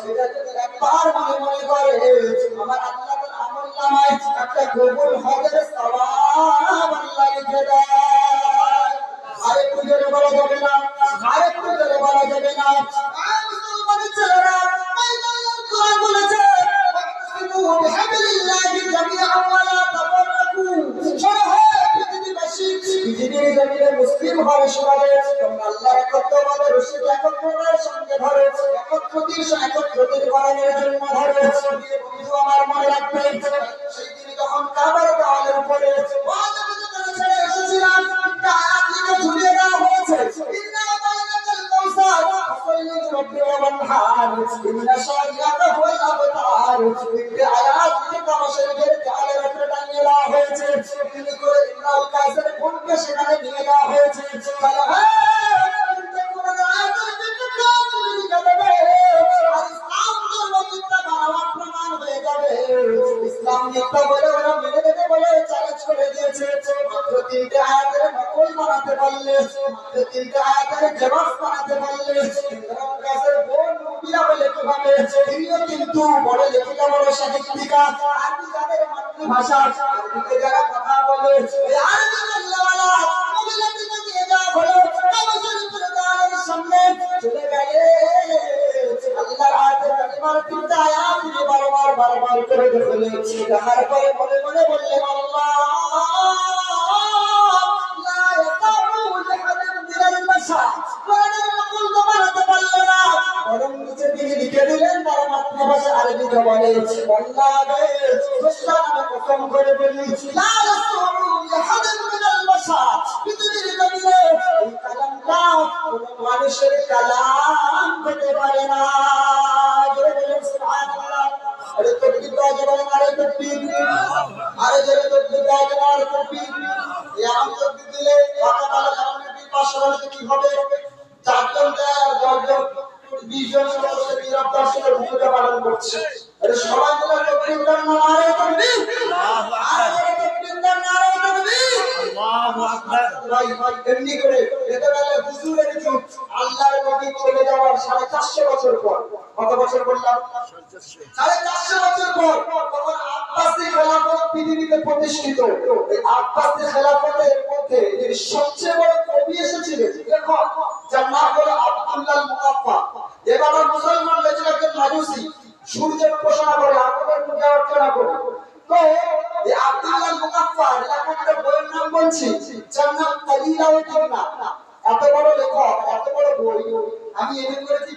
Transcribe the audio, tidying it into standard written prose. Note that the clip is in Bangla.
এটা যদি একবার মনে মনে করে আমার আল্লাহ তার আমলনামায় একটা কবুল হজের সওয়াব আল্লাহ লিখে দেয়। আরেকটু জোরে বলা যাবে না, আরেকটু জোরে বলা যাবে না। মুসলমানের ছেলেরা আল্লাহর কোরআন বলেছে বিহাবিলিল্লাহি জামিআন ওয়া লা তাফাররাকু। পৃথিবীর জমিনে মুসলিম হওয়ার সময় তোমরা আল্লাহর একত্ববাদ রশিদ একত্বতার সঙ্গে ধরো, একত্রতির করানোর জন্য ধরো। বন্ধু আমার মনে রাখবে সেই দিন যখন কাবার দেওয়ালের উপরে ছেড়ে এসেছিলাম একটা আয়াত লিখে ঝুলিয়ে দেওয়া হয়েছে, ইন্না বাইনাকাল কাউসার ফাসাল্লি লিরাব্বিকা ওয়ানহার ইন্না শানিআকা হুয়াল আবতার। এই আয়াত লিখে কাবা শরীফের দেওয়ালের উপরে টাঙিয়ে দেওয়া হয়েছে। তিনি করে ইমরাউল কাসের কোনকে সেখানে নিয়ে যাওয়া হয়েছে। তাহলে ইসলাম মিথ্যা বলে ওরা মেনে নেবে বলে চ্যালেঞ্জ করে দিয়েছে। মাত্র 3টে আয়াতের নকল বানাতে পারলে, মাত্র 3টে আয়াতের জেরক্স বানাতে পারলে ইমরান কাসের বোন মুবিনা বলে কিভাবে তিনিও কিন্তু বড় লেখিকা, বড় সাহিত্যিকা, আরবি যাদের মাতৃভাষা, আরবিতে যারা কথা বলে এই আরবি বললেওয়ালা মুবিলাকে নিয়ে যাওয়া হলো কাবা শরীফের দেওয়ালের সামনে চলে গেলে আল্লাহর আয়াতের কালিমার 3টে আয়াত তিনি বারবার করে দেখলেন। দেখার পরে মনে মনে বললেন আল্লাহ লা ইয়াতাউ লিহাদিন মিনাল মাশা। কোরআনের নকল তো বানাতে পারলে না, বরং নিচে তিনি লিখে দিলেন তার মাতৃভাষা আরবি জবানে, আল্লাহ রে মুসলমান আমি কসম করে বলি লা ইয়াতাউ লিহাদিন মিনাল মাশা। পৃথিবীর জমিনে এই কালামটা কোন মানুষের কালাম হতে পারে না। জোরে বলুন সুবহানাল্লাহ। আরে তাকবীর দাও জবান, আরে তাকবীর, আরে জোরে তাকবীর দাও জবান, আরে তাকবীর। এই আম তাকবীর দিলে বাবা তাআলা জানেন কি পাশ হলে কি হবে? 4 জন দেয় আর 10 জন 20 জন সদস্য নীরব দর্শকের ভূমিকা পালন করছে। আরে সবাই মিলে তাকবীর দেন না, আরে তাকবীর, আল্লাহু আকবার, আরে তাকবীর দেন না, আরে তাকবীর, আল্লাহু আকবার। ভাই এমনি করে এটা বলে হুজুরের যুগ আল্লাহর নবী চলে যাওয়ার 450 বছর পর। কত বছর বললাম? 450 বছর পর তখন আব্বাসী খেলাফত পৃথিবীতে প্রতিষ্ঠিত। এই আব্বাসী খেলাফতের মধ্যে যিনি সবচেয়ে বড় কবি এসেছিলেন, দেখো যার নাম হলো আব্দুল্লাহ মুকাফফা। এবার মুসলমান লেখেন একজন মাজুসি, সূর্যের উপাসনা করে, আগুনের পূজা অর্চনা করে। তো এই আব্দুল্লাহ মুকাফফা লেখকের বইয়ের নাম বলছি, যার নাম কালিলাউদ্দিন। এত বড় লেখক, এত বড় বই আমি এমনি করেছি